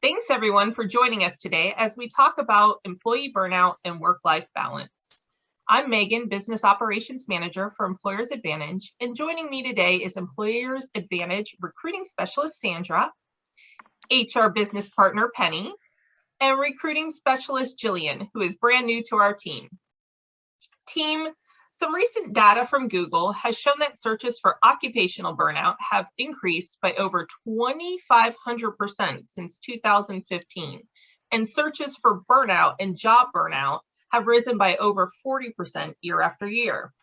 Thanks everyone for joining us today as we talk about employee burnout and work-life balance. I'm Megan, Business Operations Manager for Employers Advantage, and joining me today is Employers Advantage Recruiting Specialist Sandra, HR Business Partner Penny, and Recruiting Specialist Jillianne, who is brand new to our team. Some recent data from Google has shown that searches for occupational burnout have increased by over 2,500% since 2015, and searches for burnout and job burnout have risen by over 40% year after year.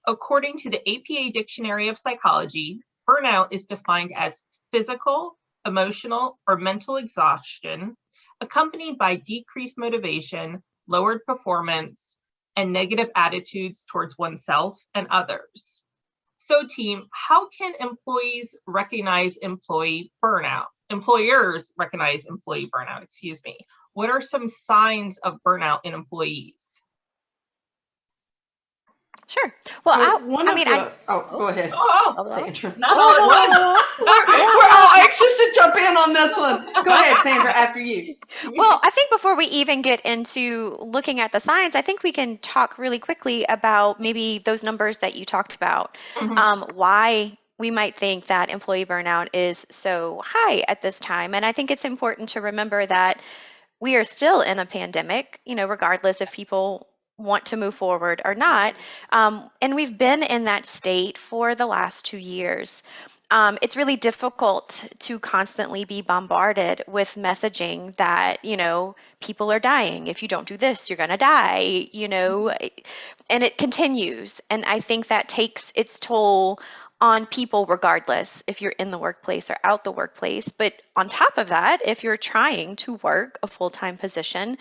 According to the APA Dictionary of Psychology, burnout is defined as physical, emotional, or mental exhaustion, accompanied by decreased motivation, lowered performance, and negative attitudes towards oneself and others. So team, how can employers recognize employee burnout? What are some signs of burnout in employees? Sure. Well, go ahead. Sandra. Not all at once. We're all anxious to jump in on this one. Go ahead, Sandra, after you. Well, I think before we even get into looking at the signs, I think we can talk really quickly about maybe those numbers that you talked about, why we might think that employee burnout is so high at this time. And I think it's important to remember that we are still in a pandemic, regardless if people want to move forward or not. And we've been in that state for the last 2 years. It's really difficult to constantly be bombarded with messaging that, people are dying. If you don't do this, you're going to die, and it continues. And I think that takes its toll on people regardless if you're in the workplace or out the workplace. But on top of that, if you're trying to work a full-time position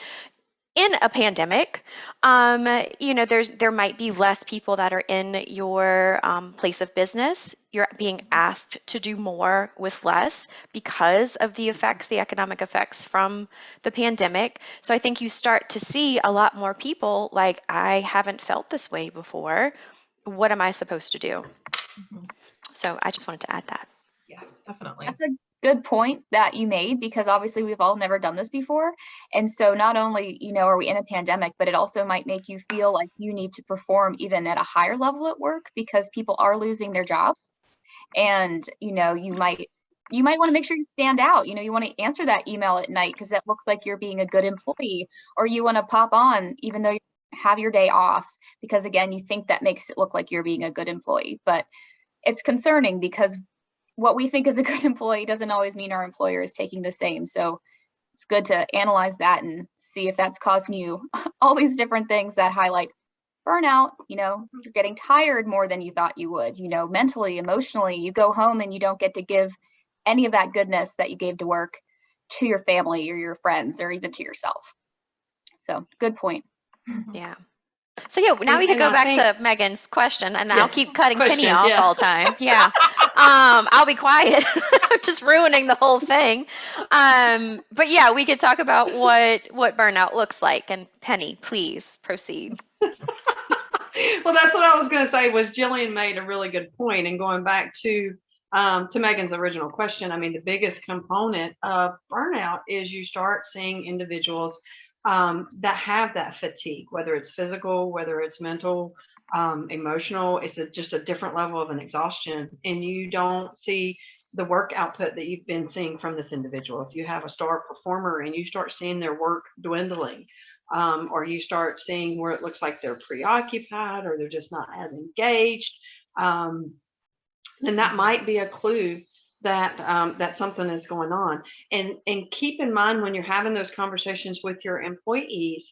in a pandemic, there might be less people that are in your place of business. You're being asked to do more with less because of the economic effects from the pandemic. So I think you start to see a lot more people like, I haven't felt this way before. What am I supposed to do? So I just wanted to add that. Yes, definitely. That's a good point that you made, because obviously we've all never done this before. And so not only, are we in a pandemic, but it also might make you feel like you need to perform even at a higher level at work because people are losing their jobs. And, you might want to make sure you stand out. You want to answer that email at night because that looks like you're being a good employee, or you want to pop on even though you have your day off because, again, you think that makes it look like you're being a good employee. But it's concerning because what we think is a good employee doesn't always mean our employer is taking the same. So it's good to analyze that and see if that's causing you all these different things that highlight burnout. You're getting tired more than you thought you would, mentally, emotionally. You go home and you don't get to give any of that goodness that you gave to work to your family or your friends or even to yourself. So good point. Yeah. So now we can go back to Megan's question, and I'll keep cutting Penny off all the time. Yeah. I'll be quiet. I'm just ruining the whole thing. But yeah, we could talk about what burnout looks like. And Penny, please proceed. Well, that's what I was going to say. Was Jillian made a really good point, and going back to Megan's original question. I mean, the biggest component of burnout is you start seeing individuals that have that fatigue, whether it's physical, whether it's mental, emotional. It's just a different level of an exhaustion, and you don't see the work output that you've been seeing from this individual. If you have a star performer and you start seeing their work dwindling, or you start seeing where it looks like they're preoccupied or they're just not as engaged, then that might be a clue that that something is going on. And keep in mind when you're having those conversations with your employees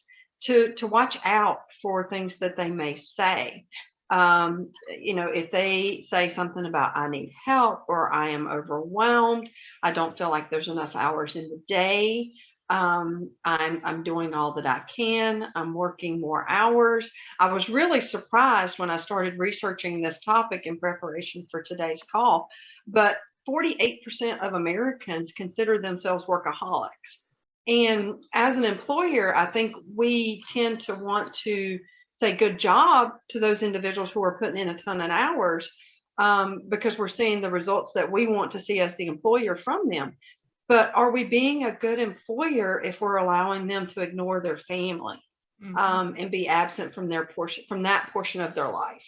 to watch out for things that they may say. If they say something about, I need help, or I am overwhelmed, I don't feel like there's enough hours in the day, I'm doing all that I can, I'm working more hours. I was really surprised when I started researching this topic in preparation for today's call, but 48% of Americans consider themselves workaholics. And as an employer, I think we tend to want to say good job to those individuals who are putting in a ton of hours, because we're seeing the results that we want to see as the employer from them. But are we being a good employer if we're allowing them to ignore their family and be absent from that portion of their life?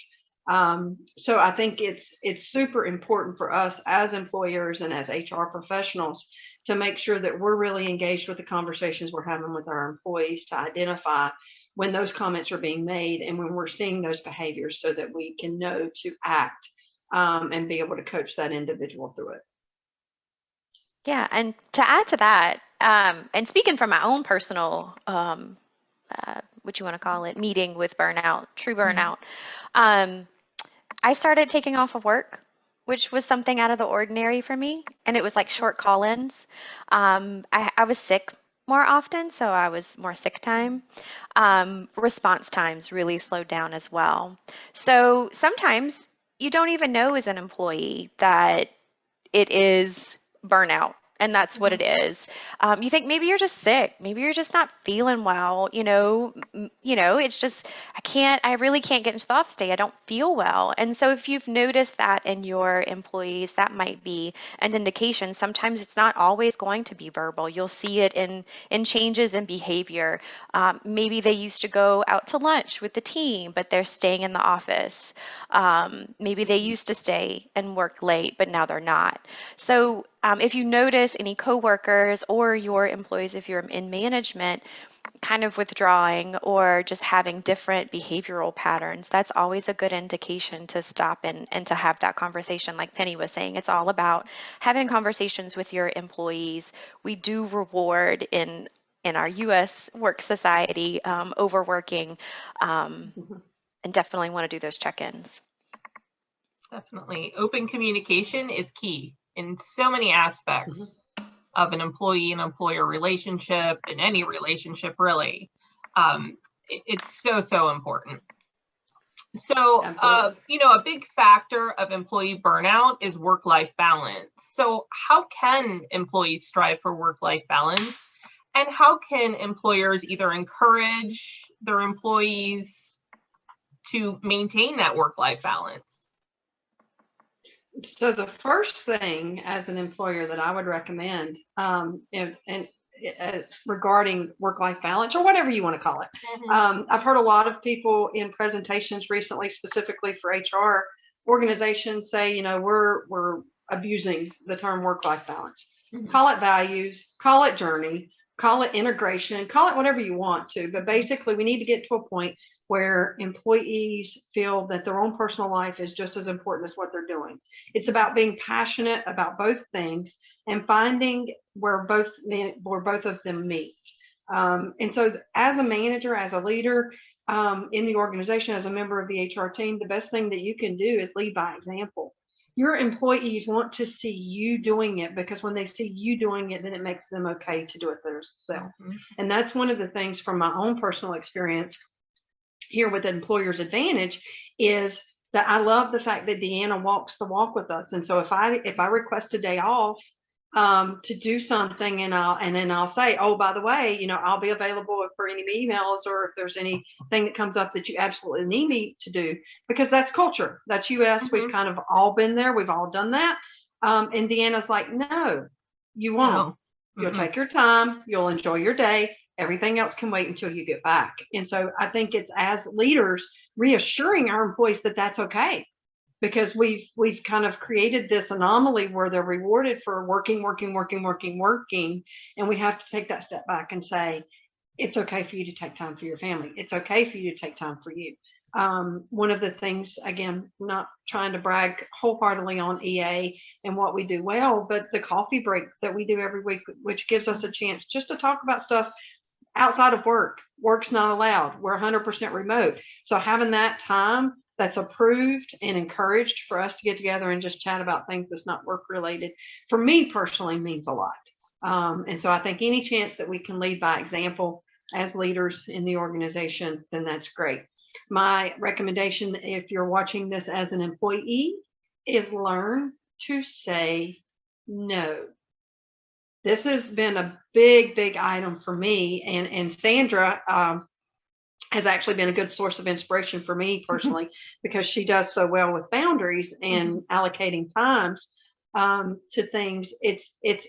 So I think it's super important for us as employers and as HR professionals to make sure that we're really engaged with the conversations we're having with our employees to identify when those comments are being made and when we're seeing those behaviors, so that we can know to act and be able to coach that individual through it. Yeah, and to add to that, and speaking from my own personal, what you want to call it, meeting with burnout, true burnout, I started taking off of work, which was something out of the ordinary for me. And it was like short call-ins. I was sick more often, so I was more sick time. Response times really slowed down as well. So sometimes you don't even know as an employee that it is burnout. And that's what it is. You think maybe you're just sick, maybe you're just not feeling well, it's just, I really can't get into the office today. I don't feel well. And so if you've noticed that in your employees, that might be an indication. Sometimes it's not always going to be verbal. You'll see it in changes in behavior. Maybe they used to go out to lunch with the team, but they're staying in the office. Maybe they used to stay and work late, but now they're not. So if you notice any coworkers or your employees, if you're in management, kind of withdrawing or just having different behavioral patterns, that's always a good indication to stop and to have that conversation. Like Penny was saying, it's all about having conversations with your employees. We do reward in our U.S. work society overworking, and definitely want to do those check-ins. Definitely. Open communication is key in so many aspects of an employee and employer relationship, in any relationship, really. It's so important. So, a big factor of employee burnout is work-life balance. So how can employees strive for work-life balance? And how can employers either encourage their employees to maintain that work-life balance? So the first thing as an employer that I would recommend, regarding work-life balance, or whatever you want to call it, I've heard a lot of people in presentations recently, specifically for HR organizations, say, we're abusing the term work-life balance. Call it values, call it journey, call it integration, call it whatever you want to, but basically we need to get to a point where employees feel that their own personal life is just as important as what they're doing. It's about being passionate about both things and finding where both of them meet. And so as a manager, as a leader in the organization, as a member of the HR team, the best thing that you can do is lead by example. Your employees want to see you doing it, because when they see you doing it, then it makes them okay to do it themselves. And that's one of the things from my own personal experience here with Employers Advantage, is that I love the fact that Deanna walks the walk with us. And so if I request a day off to do something, and then I'll say, oh, by the way, I'll be available for any emails, or if there's anything that comes up that you absolutely need me to do, because that's culture, that's US. We've kind of all been there, we've all done that. And Deanna's like, no, you won't. You'll take your time, you'll enjoy your day. Everything else can wait until you get back. And so I think it's, as leaders, reassuring our employees that that's okay, because we've kind of created this anomaly where they're rewarded for working, and we have to take that step back and say, it's okay for you to take time for your family. It's okay for you to take time for you. One of the things, again, not trying to brag wholeheartedly on EA and what we do well, but the coffee break that we do every week, which gives us a chance just to talk about stuff outside of work. Work's not allowed. We're 100% remote. So having that time that's approved and encouraged for us to get together and just chat about things that's not work related, for me personally, means a lot. And so I think any chance that we can lead by example as leaders in the organization, then that's great. My recommendation, if you're watching this as an employee, is learn to say no. This has been a big item for me, and Sandra has actually been a good source of inspiration for me personally, because she does so well with boundaries and allocating times to things. It's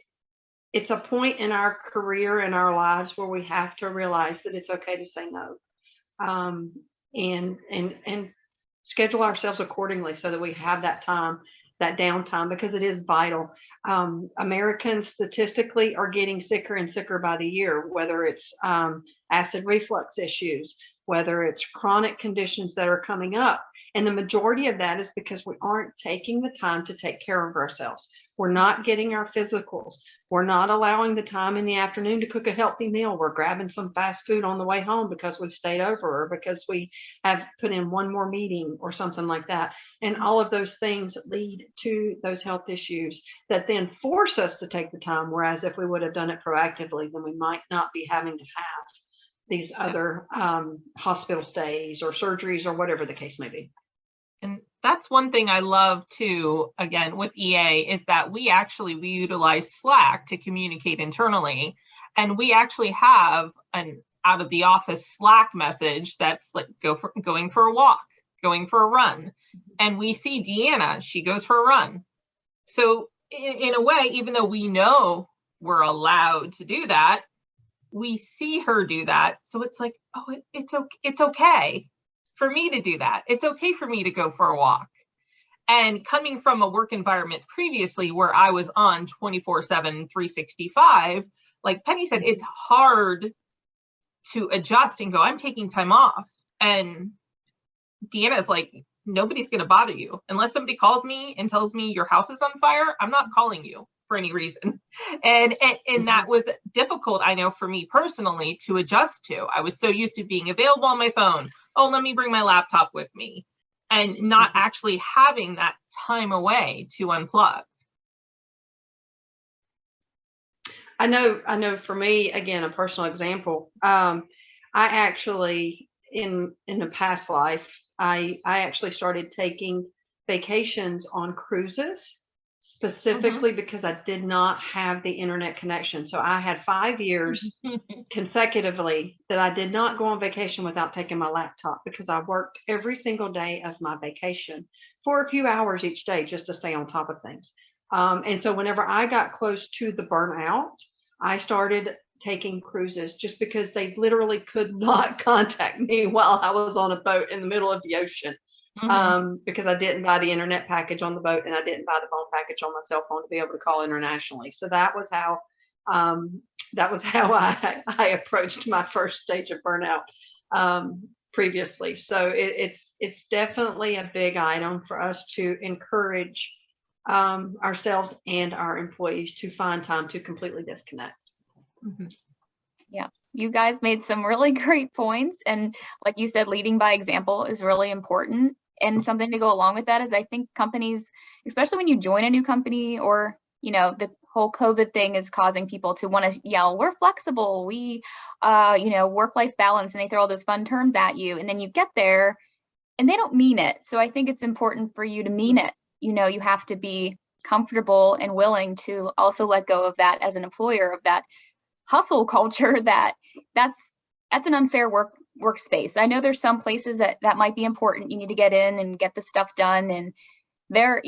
it's a point in our career, in our lives, where we have to realize that it's okay to say no, and schedule ourselves accordingly so that we have that time, that downtime, because it is vital. Americans statistically are getting sicker and sicker by the year, whether it's acid reflux issues, whether it's chronic conditions that are coming up. And the majority of that is because we aren't taking the time to take care of ourselves. We're not getting our physicals. We're not allowing the time in the afternoon to cook a healthy meal. We're grabbing some fast food on the way home because we've stayed over, or because we have put in one more meeting or something like that. And all of those things lead to those health issues that then force us to take the time. Whereas if we would have done it proactively, then we might not be having to have these other hospital stays or surgeries or whatever the case may be. And that's one thing I love too, again, with EA, is that we utilize Slack to communicate internally. And we actually have an out of the office Slack message that's like going for a walk, going for a run. And we see Deanna, she goes for a run. So in a way, even though we know we're allowed to do that, we see her do that. So it's like, oh, it's okay for me to do that. It's okay for me to go for a walk. And coming from a work environment previously where I was on 24/7, 365, like Penny said, it's hard to adjust and go, I'm taking time off. And Deanna's like, nobody's going to bother you. Unless somebody calls me and tells me your house is on fire, I'm not calling you for any reason. And that was difficult, I know, for me personally to adjust to. I was so used to being available on my phone. Oh, let me bring my laptop with me, and not actually having that time away to unplug. I know for me, again, a personal example, I actually, in a past life, I actually started taking vacations on cruises, specifically because I did not have the internet connection. So I had 5 years consecutively that I did not go on vacation without taking my laptop, because I worked every single day of my vacation for a few hours each day just to stay on top of things. And so whenever I got close to the burnout, I started taking cruises, just because they literally could not contact me while I was on a boat in the middle of the ocean. Because I didn't buy the internet package on the boat, and I didn't buy the phone package on my cell phone to be able to call internationally. So that was how I approached my first stage of burnout previously. So it's definitely a big item for us to encourage ourselves and our employees to find time to completely disconnect. Yeah, you guys made some really great points. And like you said, leading by example is really important. And something to go along with that is, I think companies, especially when you join a new company, or, the whole COVID thing is causing people to want to yell, we're flexible, we, work-life balance, and they throw all those fun terms at you. And then you get there and they don't mean it. So I think it's important for you to mean it. You have to be comfortable and willing to also let go of that as an employer, of that hustle culture that's an unfair workspace. I know there's some places that might be important. You need to get in and get the stuff done. And there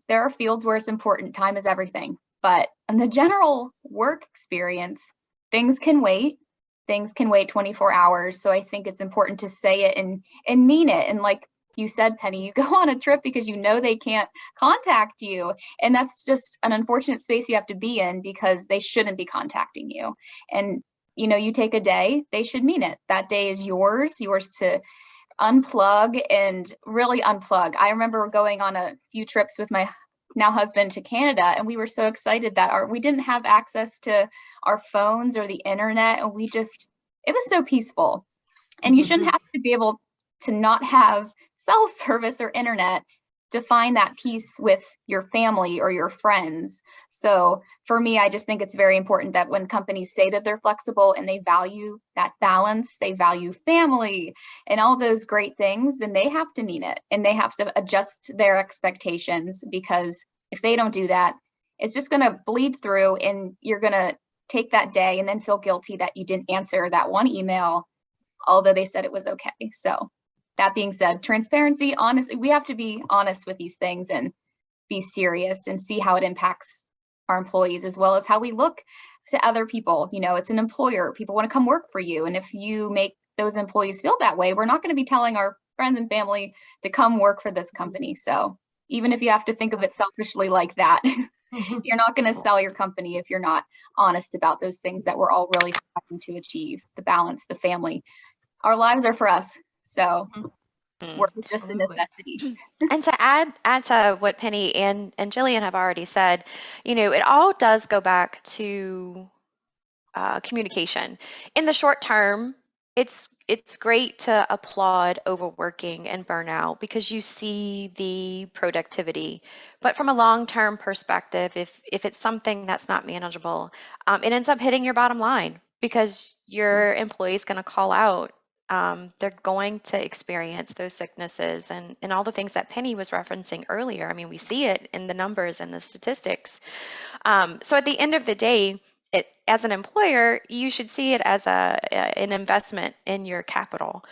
are fields where it's important. Time is everything. But in the general work experience, things can wait. Things can wait 24 hours. So I think it's important to say it and mean it. And like you said, Penny, you go on a trip because they can't contact you. And that's just an unfortunate space you have to be in, because they shouldn't be contacting you. And, you take a day, they should mean it. That day is yours to unplug and really unplug. I remember going on a few trips with my now husband to Canada, and we were so excited that we didn't have access to our phones or the internet. And it was so peaceful. And you shouldn't have to be able to not have cell service or internet to find that peace with your family or your friends. So for me, I just think it's very important that when companies say that they're flexible and they value that balance, they value family and all those great things, then they have to mean it, and they have to adjust their expectations, because if they don't do that, it's just going to bleed through, and you're going to take that day and then feel guilty that you didn't answer that one email, although they said it was okay. So that being said, transparency, honestly, we have to be honest with these things and be serious and see how it impacts our employees, as well as how we look to other people. You know, it's an employer. People want to come work for you. And if you make those employees feel that way, we're not going to be telling our friends and family to come work for this company. So even if you have to think of it selfishly like that, you're not going to sell your company if you're not honest about those things that we're all really trying to achieve: the balance, the family. Our lives are for us. So work is just a necessity. And to add to what Penny and Jillian have already said, you know, it all does go back to communication. In the short term, it's great to applaud overworking and burnout because you see the productivity. But from a long-term perspective, if it's something that's not manageable, it ends up hitting your bottom line because your employee is going to call out. They're going to experience those sicknesses and all the things that Penny was referencing earlier. I mean, we see it in the numbers and the statistics. So at the end of the day, as an employer, you should see it as an investment in your capital.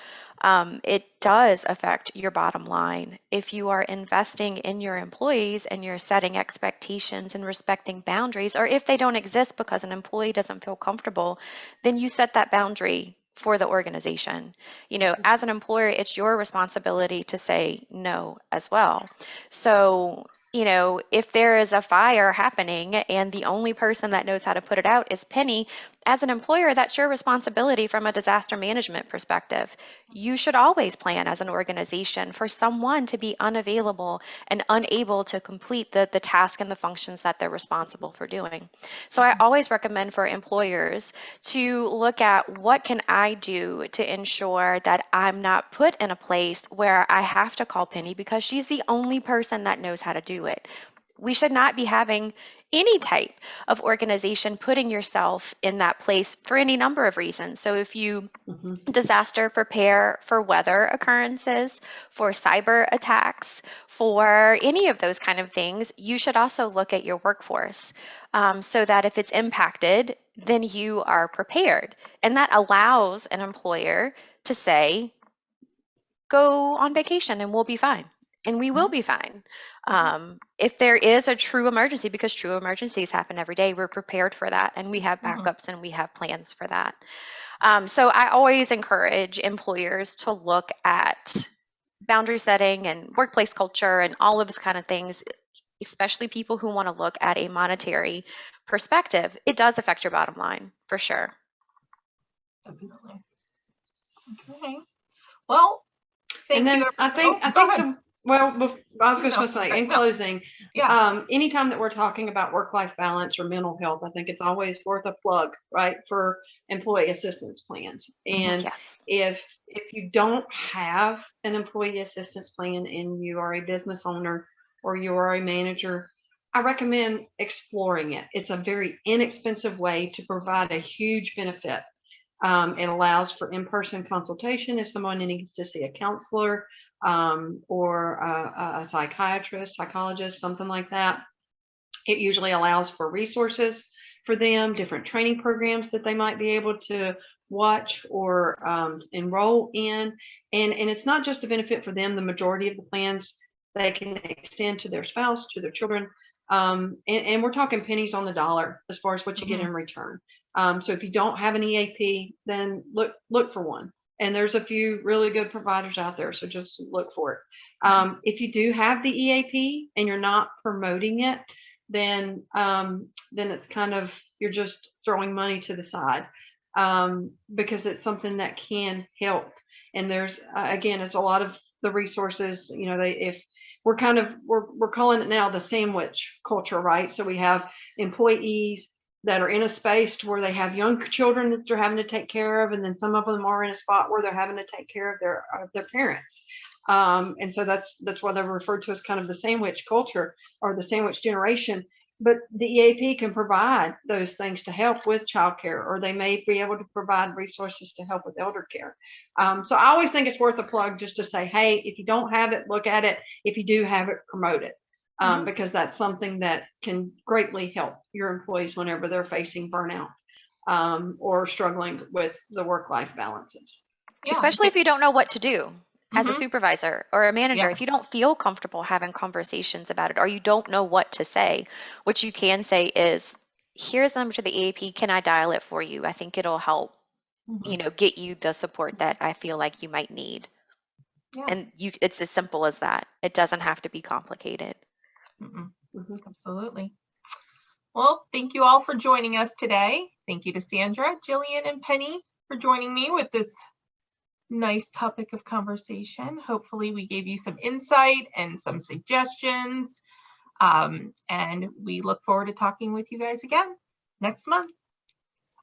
It does affect your bottom line. If you are investing in your employees and you're setting expectations and respecting boundaries, or if they don't exist because an employee doesn't feel comfortable, then you set that boundary for the organization. You know, as an employer, it's your responsibility to say no as well. So, you know, if there is a fire happening and the only person that knows how to put it out is Penny, as an employer, that's your responsibility from a disaster management perspective. You should always plan as an organization for someone to be unavailable and unable to complete the task and the functions that they're responsible for doing. So I always recommend for employers to look at what can I do to ensure that I'm not put in a place where I have to call Penny because she's the only person that knows how to do it. We should not be having any type of organization putting yourself in that place for any number of reasons. So if you disaster prepare for weather occurrences, for cyber attacks, for any of those kind of things, you should also look at your workforce so that if it's impacted, then you are prepared. And that allows an employer to say, go on vacation and we'll be fine. And we will be fine. If there is a true emergency, because true emergencies happen every day, we're prepared for that and we have backups and we have plans for that. So I always encourage employers to look at boundary setting and workplace culture and all of those kind of things, especially people who want to look at a monetary perspective. It does affect your bottom line for sure. Definitely. Okay. Well, thank you. Well, I was going to say, in closing, anytime that we're talking about work-life balance or mental health, I think it's always worth a plug, right, for employee assistance plans. And if you don't have an employee assistance plan and you are a business owner or you are a manager, I recommend exploring it. It's a very inexpensive way to provide a huge benefit. It allows for in-person consultation if someone needs to see a counselor or a psychiatrist, psychologist, something like that. It usually allows for resources for them, different training programs that they might be able to watch or enroll in. And it's not just a benefit for them. The majority of the plans they can extend to their spouse, to their children. And we're talking pennies on the dollar as far as what you get in return. So if you don't have an EAP, then look for one. And there's a few really good providers out there, so just look for it. If you do have the EAP and you're not promoting it, then it's kind of, you're just throwing money to the side because it's something that can help. And there's again, it's a lot of the resources. You know, if we're calling it now the sandwich culture, right? So we have employees that are in a space to where they have young children that they're having to take care of, and then some of them are in a spot where they're having to take care of their parents. And so that's why they're referred to as kind of the sandwich culture or the sandwich generation. But the EAP can provide those things to help with childcare, or they may be able to provide resources to help with elder care. So I always think it's worth a plug just to say, hey, if you don't have it, look at it. If you do have it, promote it. Because that's something that can greatly help your employees whenever they're facing burnout or struggling with the work-life balances. Especially if you don't know what to do. as a supervisor or a manager. Yes. If you don't feel comfortable having conversations about it, or you don't know what to say, what you can say is, here's the number to the AAP. Can I dial it for you? I think it'll help, get you the support that I feel like you might need. Yeah. And it's as simple as that. It doesn't have to be complicated. Absolutely. Well, thank you all for joining us today. Thank you to Sandra, Jillian, and Penny for joining me with this nice topic of conversation. Hopefully we gave you some insight and some suggestions. And we look forward to talking with you guys again next month.